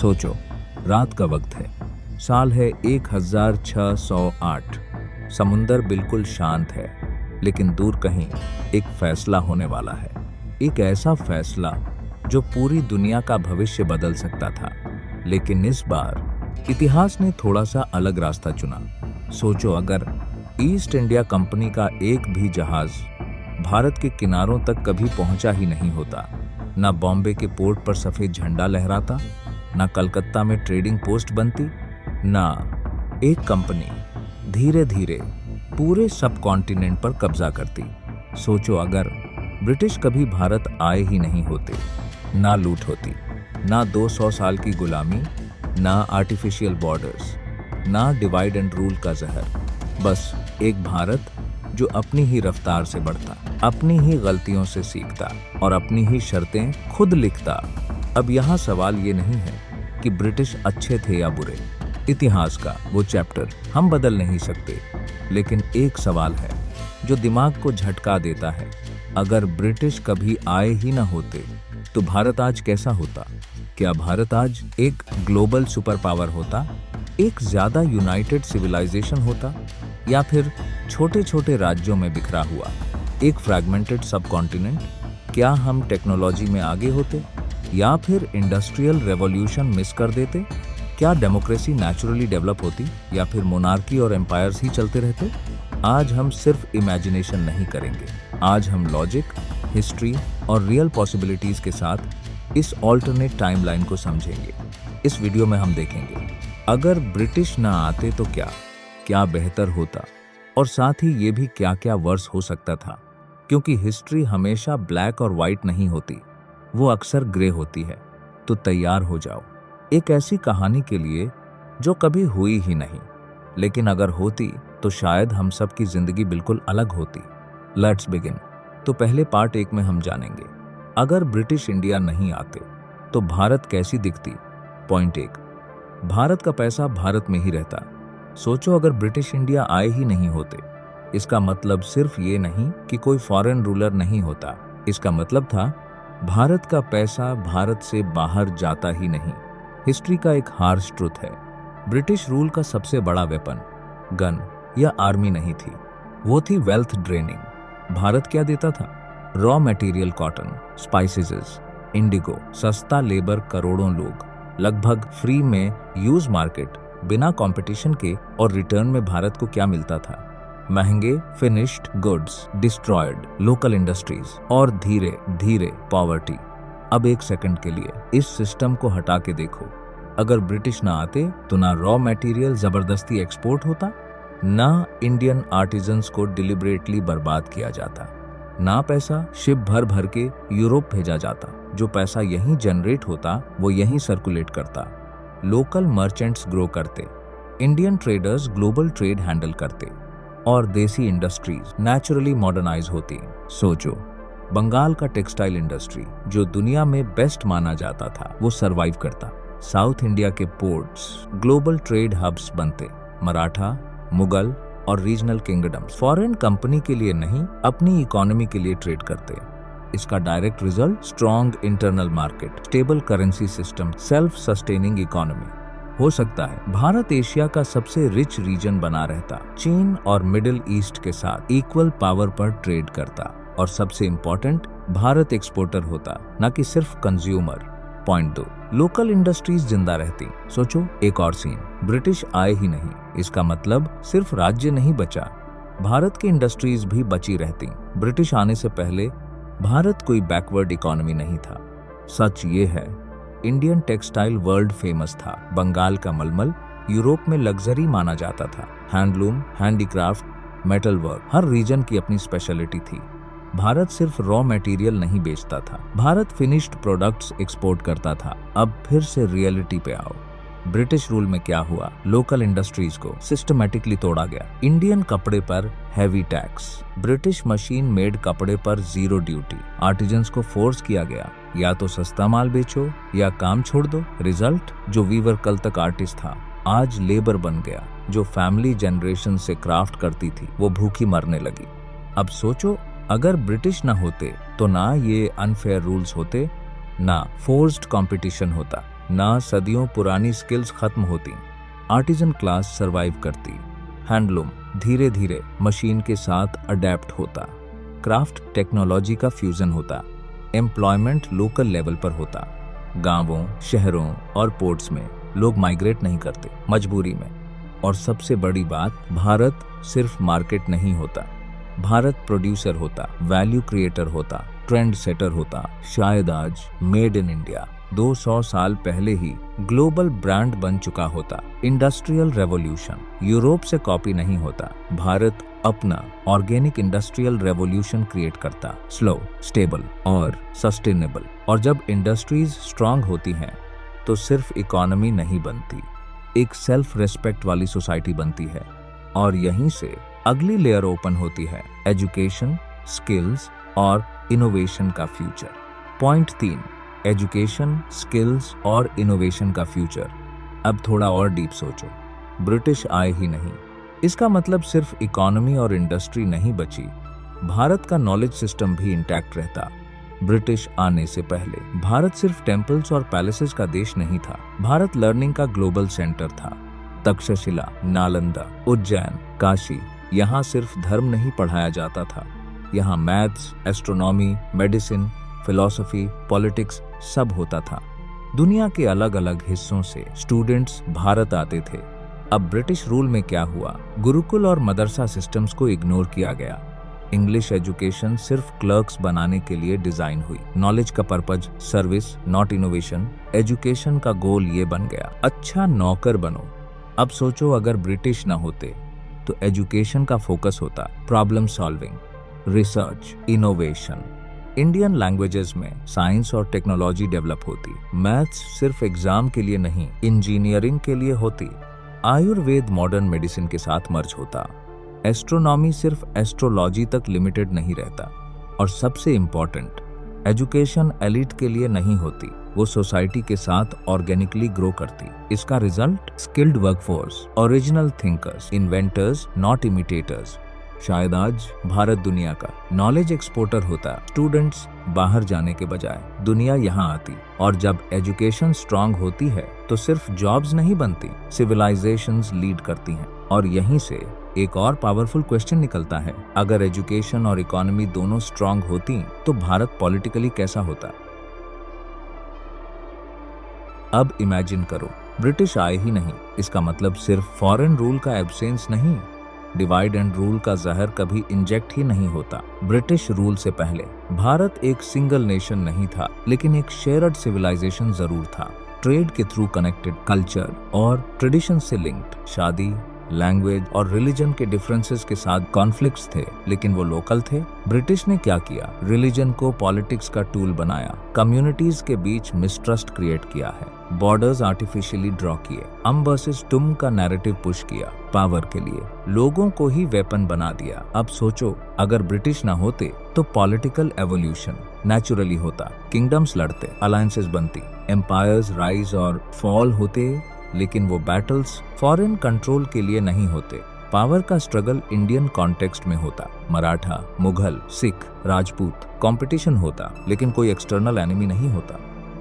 सोचो, रात का वक्त है, साल है 1608, समुंदर बिल्कुल शांत है, लेकिन दूर कहीं एक फैसला होने वाला है। एक ऐसा फैसला जो पूरी दुनिया का भविष्य बदल सकता था। लेकिन इस बार इतिहास ने थोड़ा सा अलग रास्ता चुना। सोचो, अगर ईस्ट इंडिया कंपनी का एक भी जहाज भारत के किनारों तक कभी पहुंचा ही नहीं होता, ना बॉम्बे के पोर्ट पर सफेद झंडा लहराता, ना कलकत्ता में ट्रेडिंग पोस्ट बनती, ना एक कंपनी धीरे धीरे पूरे सब कॉन्टिनेंट पर कब्जा करती। सोचो, अगर ब्रिटिश कभी भारत आए ही नहीं होते, ना लूट होती, ना 200 साल की गुलामी, ना आर्टिफिशियल बॉर्डर्स, ना डिवाइड एंड रूल का जहर, बस एक भारत जो अपनी ही रफ्तार से बढ़ता, अपनी ही गलतियों से सीखता और अपनी ही शर्तें खुद लिखता। अब यहाँ सवाल ये नहीं है कि ब्रिटिश अच्छे थे या बुरे। इतिहास का वो चैप्टर हम बदल नहीं सकते, लेकिन एक सवाल है जो दिमाग को झटका देता है। अगर ब्रिटिश कभी आए ही ना होते तो भारत आज कैसा होता? क्या भारत आज एक ग्लोबल सुपर पावर होता, एक ज्यादा यूनाइटेड सिविलाइजेशन होता, या फिर छोटे छोटे राज्यों में बिखरा हुआ एक फ्रैगमेंटेड सब कॉन्टिनेंट? क्या हम टेक्नोलॉजी में आगे होते, या फिर इंडस्ट्रियल रेवोल्यूशन मिस कर देते? क्या डेमोक्रेसी नेचुरली डेवलप होती, या फिर मोनार्की और एम्पायर्स ही चलते रहते? आज हम सिर्फ इमेजिनेशन नहीं करेंगे, आज हम लॉजिक, हिस्ट्री और रियल पॉसिबिलिटीज के साथ इस ऑल्टरनेट टाइमलाइन को समझेंगे। इस वीडियो में हम देखेंगे अगर ब्रिटिश ना आते तो क्या बेहतर होता, और साथ ही ये भी क्या क्या वर्स हो सकता था। क्योंकि हिस्ट्री हमेशा ब्लैक और वाइट नहीं होती, वो अक्सर ग्रे होती है। तो तैयार हो जाओ एक ऐसी कहानी के लिए जो कभी हुई ही नहीं, लेकिन अगर होती तो शायद हम सब की जिंदगी बिल्कुल अलग होती। Let's begin. तो पहले पार्ट 1 में हम जानेंगे अगर ब्रिटिश इंडिया नहीं आते तो भारत कैसी दिखती। पॉइंट 1, भारत का पैसा भारत में ही रहता। सोचो, अगर ब्रिटिश इंडिया आए ही नहीं होते, इसका मतलब सिर्फ ये नहीं कि कोई फॉरेन रूलर नहीं होता, इसका मतलब था भारत का पैसा भारत से बाहर जाता ही नहीं। हिस्ट्री का एक हार्श ट्रुथ है, ब्रिटिश रूल का सबसे बड़ा वेपन गन या आर्मी नहीं थी, वो थी वेल्थ ड्रेनिंग। भारत क्या देता था? Raw material, cotton, spices, Indigo, सस्ता लेबर, करोड़ों लोग, लगभग फ्री में यूज मार्केट, बिना कंपटीशन के। और रिटर्न में भारत को क्या मिलता था? महंगे finished goods, destroyed local industries और धीरे धीरे पॉवर्टी। अब एक सेकंड के लिए इस सिस्टम को हटा के देखो, अगर ब्रिटिश ना आते तो ना रॉ मटेरियल जबरदस्ती एक्सपोर्ट होता, ना इंडियन आर्टिजन्स को डिलिबरेटली बर्बाद किया जाता, ना पैसा शिप भर भर के यूरोप भेजा जाता। जो पैसा यहीं जनरेट होता वो यहीं सर्कुलेट करता, लोकल मर्चेंट्स ग्रो करते, Indian traders global trade handle करते और देसी इंडस्ट्रीज नेचुरली मॉडर्नाइज होती। सोचो, बंगाल का टेक्सटाइल इंडस्ट्री जो दुनिया में बेस्ट माना जाता था वो सरवाइव करता, साउथ इंडिया के पोर्ट्स ग्लोबल ट्रेड हब्स बनते, मराठा, मुगल और रीजनल किंगडम्स फॉरेन कंपनी के लिए नहीं अपनी इकोनॉमी के लिए ट्रेड करते। इसका direct result strong internal market, stable currency system, self sustaining economy. हो सकता है भारत एशिया का सबसे रिच रीजन बना रहता, चीन और मिडिल ईस्ट के साथ इक्वल पावर पर ट्रेड करता, और सबसे इंपॉर्टेंट, भारत एक्सपोर्टर होता, ना कि सिर्फ कंज्यूमर। पॉइंट 2, लोकल इंडस्ट्रीज जिंदा रहती। सोचो, एक और सीन, ब्रिटिश आए ही नहीं, इसका मतलब सिर्फ राज्य नहीं बचा, भारत की इंडस्ट्रीज भी बची रहती। ब्रिटिश आने से पहले भारत कोई बैकवर्ड इकोनॉमी नहीं था। सच ये है, इंडियन टेक्सटाइल वर्ल्ड फेमस था, बंगाल का मलमल यूरोप में लग्जरी माना जाता था, हैंडलूम, हैंडीक्राफ्ट, मेटल वर्क, हर रीजन की अपनी स्पेशलिटी थी। भारत सिर्फ रॉ मटेरियल नहीं बेचता था, भारत फिनिश्ड प्रोडक्ट्स एक्सपोर्ट करता था। अब फिर से रियलिटी पे आओ, ब्रिटिश रूल में क्या हुआ? लोकल इंडस्ट्रीज को सिस्टमैटिकली तोड़ा गया, इंडियन कपड़े पर heavy tax, British machine made कपड़े पर 0 ड्यूटी, आर्टिजन्स को फोर्स किया गया या तो सस्ता माल बेचो या काम छोड़ दो। रिजल्ट, जो वीवर कल तक आर्टिस्ट था आज लेबर बन गया, जो फैमिली जनरेशन से क्राफ्ट करती थी वो भूखी मरने लगी। अब सोचो, अगर ब्रिटिश ना होते तो ना ये अनफेयर रूल्स होते, ना फोर्स्ड कंपटीशन होता, ना सदियों पुरानी स्किल्स खत्म होती, आर्टिजन क्लास सरवाइव करती, हैंडलूम धीरे धीरे मशीन के साथ अडेप्ट होता, क्राफ्ट टेक्नोलॉजी का फ्यूजन होता, एम्प्लॉयमेंट लोकल लेवल पर होता, गांवों, शहरों और पोर्ट्स में लोग माइग्रेट नहीं करते मजबूरी में। और सबसे बड़ी बात, भारत सिर्फ मार्केट नहीं होता, भारत प्रोड्यूसर होता, वैल्यू क्रिएटर होता, ट्रेंड सेटर होता। शायद आज मेड इन इंडिया 200 साल पहले ही ग्लोबल ब्रांड बन चुका होता। इंडस्ट्रियल रेवोल्यूशन यूरोप से कॉपी नहीं होता, भारत अपना ऑर्गेनिक इंडस्ट्रियल रेवोल्यूशन क्रिएट करता, स्लो, स्टेबल और सस्टेनेबल। और जब इंडस्ट्रीज स्ट्रांग होती हैं तो सिर्फ इकोनॉमी नहीं बनती, एक सेल्फ रेस्पेक्ट वाली सोसाइटी बनती है। और यहीं से अगली लेयर ओपन होती है, एजुकेशन, स्किल्स और इनोवेशन का फ्यूचर। पॉइंट 3, एजुकेशन, स्किल्स और इनोवेशन का फ्यूचर। अब थोड़ा और डीप सोचो, ब्रिटिश आए ही नहीं, इसका मतलब सिर्फ इकोनॉमी और इंडस्ट्री नहीं बची, भारत का नॉलेज सिस्टम भी इंटैक्ट रहता। ब्रिटिश आने से पहले भारत सिर्फ टेम्पल्स और पैलेसेस का देश नहीं था, भारत लर्निंग का ग्लोबल सेंटर था। तक्षशिला, नालंदा, उज्जैन, काशी, यहाँ सिर्फ धर्म नहीं पढ़ाया जाता था, यहाँ maths, astronomy, medicine, philosophy, politics सब होता था। दुनिया के अलग अलग हिस्सों से स्टूडेंट्स भारत आते थे। अब ब्रिटिश रूल में क्या हुआ, गुरुकुल और मदरसा सिस्टम्स को इग्नोर किया गया। इंग्लिश एजुकेशन सिर्फ क्लर्क्स बनाने के लिए डिजाइन हुई। नॉलेज का purpose service, not innovation. Education का गोल ये बन गया, अच्छा नौकर बनो। अब सोचो, अगर ब्रिटिश ना होते तो एजुकेशन का फोकस होता problem solving, research, innovation. Indian languages में साइंस और टेक्नोलॉजी डेवलप होती, मैथ्स सिर्फ एग्जाम के लिए नहीं, इंजीनियरिंग के लिए होती। आयुर्वेद मॉडर्न मेडिसिन के साथ मर्ज होता, एस्ट्रोनॉमी सिर्फ एस्ट्रोलॉजी तक लिमिटेड नहीं रहता। और सबसे इम्पोर्टेंट, एजुकेशन एलिट के लिए नहीं होती, वो सोसाइटी के साथ ऑर्गेनिकली ग्रो करती। इसका result, skilled workforce, original thinkers, inventors, not imitators. शायद आज भारत दुनिया का नॉलेज एक्सपोर्टर होता, स्टूडेंट्स बाहर जाने के बजाय दुनिया यहाँ आती। और जब एजुकेशन स्ट्रांग होती है तो सिर्फ जॉब्स नहीं बनती, सिविलाइजेशंस लीड करती हैं। और यहीं से एक और पावरफुल क्वेश्चन निकलता है, अगर एजुकेशन और इकोनॉमी दोनों स्ट्रांग होती तो भारत पॉलिटिकली कैसा होता। अब इमेजिन करो, ब्रिटिश आए ही नहीं, इसका मतलब सिर्फ फॉरेन रूल का एब्सेंस नहीं, डिवाइड एंड रूल का जहर कभी इंजेक्ट ही नहीं होता। ब्रिटिश रूल से पहले भारत एक सिंगल नेशन नहीं था, लेकिन एक शेयर्ड सिविलाइजेशन जरूर था। ट्रेड के थ्रू कनेक्टेड, कल्चर और ट्रेडिशन से लिंक्ड, शादी, लैंग्वेज और रिलीजन के डिफरेंसेस के साथ कॉन्फ्लिक्ट्स थे, लेकिन वो लोकल थे। ब्रिटिश ने क्या किया, रिलीजन को पॉलिटिक्स का टूल बनाया, कम्युनिटीज के बीच मिसट्रस्ट क्रिएट किया है, बॉर्डर्स आर्टिफिशियली ड्रॉ किए, हम वर्सेस तुम का नैरेटिव पुश किया, पावर के लिए लोगों को ही वेपन बना दिया। अब सोचो, अगर ब्रिटिश ना होते तो पॉलिटिकल एवोल्यूशन नेचुरली होता, किंगडम्स लड़ते, अलायंसेस बनती, एम्पायर्स राइज और फॉल होते, लेकिन वो बैटल्स फॉरेन कंट्रोल के लिए नहीं होते। पावर का स्ट्रगल इंडियन कॉन्टेक्स्ट में होता, मराठा, मुगल, सिख, राजपूत, कंपटीशन होता, लेकिन कोई एक्सटर्नल एनिमी नहीं होता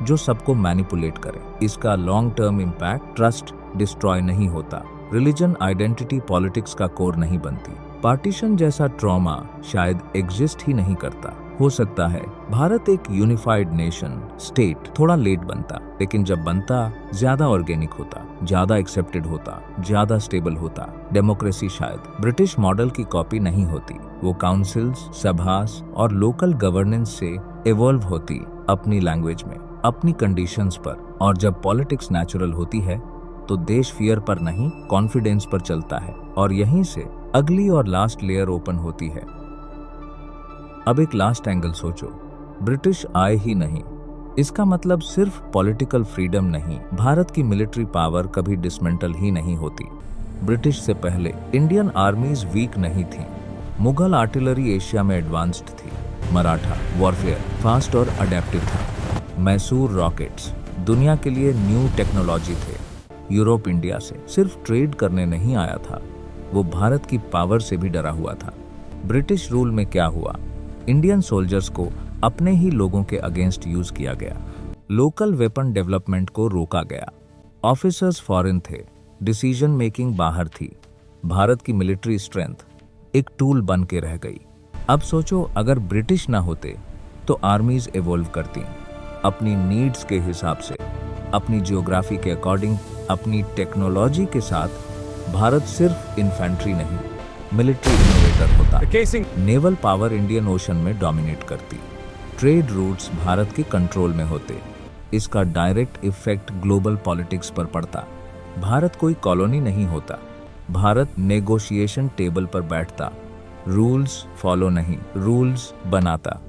जो सबको मैनिपुलेट करे। इसका long term impact, trust destroy नहीं होता, रिलीजन, आइडेंटिटी, पॉलिटिक्स का कोर नहीं बनती, पार्टीशन जैसा ट्रॉमा शायद एग्जिस्ट ही नहीं करता। हो सकता है भारत एक यूनिफाइड नेशन, स्टेट थोड़ा लेट बनता, लेकिन जब बनता ज्यादा ऑर्गेनिक होता, ज्यादा एक्सेप्टेड होता, ज्यादा स्टेबल होता। डेमोक्रेसी शायद ब्रिटिश मॉडल की कॉपी नहीं होती, वो काउंसिल्स, सभास और लोकल गवर्नेंस से इवॉल्व होती, अपनी लैंग्वेज में, अपनी कंडीशंस पर। और जब पॉलिटिक्स नेचुरल होती है तो देश फियर पर नहीं, कॉन्फिडेंस पर चलता है। और यहीं से अगली और लास्ट लेयर ओपन होती है। अब एक लास्ट एंगल सोचो, ब्रिटिश आए ही नहीं, इसका मतलब सिर्फ पॉलिटिकल फ्रीडम नहीं, भारत की मिलिट्री पावर कभी डिसमेंटल ही नहीं होती। ब्रिटिश से पहले इंडियन आर्मीज वीक नहीं थी, मुगल आर्टिलरी एशिया में एडवांस्ड थी, मराठा वॉरफेयर फास्ट और अडेप्टिव था, मैसूर रॉकेट्स दुनिया के लिए न्यू टेक्नोलॉजी थे। यूरोप इंडिया से सिर्फ ट्रेड करने नहीं आया था, वो भारत की पावर से भी डरा हुआ था। ब्रिटिश रूल में क्या हुआ, इंडियन सोल्जर्स को अपने ही लोगों के अगेंस्ट यूज किया गया, लोकल वेपन डेवलपमेंट को रोका गया। ऑफिसर्स फॉरेन थे, डिसीजन मेकिंग बाहर थी। भारत की मिलिट्री स्ट्रेंथ एक टूल बन के रह गई। अब सोचो, अगर ब्रिटिश ना होते तो आर्मीज इवॉल्व करती अपनी नीड्स के हिसाब से, अपनी जियोग्राफी के अकॉर्डिंग, अपनी टेक्नोलॉजी के साथ। भारत सिर्फ इन्फेंट्री नहीं, मिलिट्री इनोवेटर होता। नेवल पावर इंडियन ओशन में डोमिनेट करती। ट्रेड रूट्स भारत के कंट्रोल में होते। इसका डायरेक्ट इफेक्ट ग्लोबल पॉलिटिक्स पर पड़ता। भारत कोई कॉलोनी नहीं होता, भारत नेगोशिएशन टेबल पर बैठता। रूल्स फॉलो नहीं, रूल्स बनाता।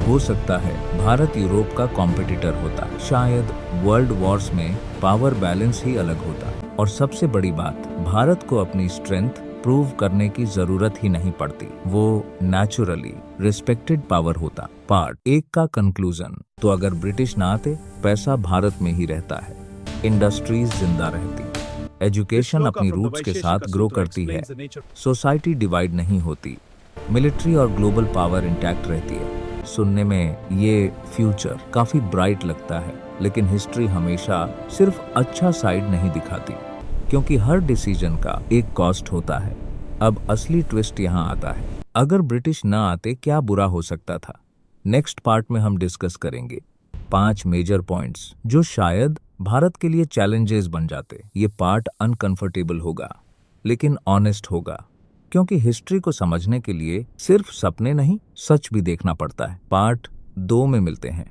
हो सकता है भारत यूरोप का कॉम्पिटिटर होता, शायद वर्ल्ड वॉर्स में पावर बैलेंस ही अलग होता। और सबसे बड़ी बात, भारत को अपनी स्ट्रेंथ प्रूव करने की जरूरत ही नहीं पड़ती, वो नेचुरली रिस्पेक्टेड पावर होता। पार्ट 1 का कंक्लूजन। तो अगर ब्रिटिश ना आते, पैसा भारत में ही रहता है, इंडस्ट्रीज जिंदा रहती, एजुकेशन अपनी रूट्स के साथ ग्रो करती है, सोसाइटी डिवाइड नहीं होती, मिलिट्री और ग्लोबल पावर इंटैक्ट रहती है। सुनने में ये फ्यूचर काफी ब्राइट लगता है, लेकिन हिस्ट्री हमेशा सिर्फ अच्छा साइड नहीं दिखाती, क्योंकि हर डिसीजन का एक कॉस्ट होता है। अब असली ट्विस्ट यहाँ आता है, अगर ब्रिटिश ना आते क्या बुरा हो सकता था। नेक्स्ट पार्ट में हम डिस्कस करेंगे 5 मेजर पॉइंट्स जो शायद भारत के लिए चैलेंजेस बन जाते। ये पार्ट अनकंफर्टेबल होगा, लेकिन ऑनेस्ट होगा, क्योंकि हिस्ट्री को समझने के लिए सिर्फ सपने नहीं, सच भी देखना पड़ता है। पार्ट 2 में मिलते हैं।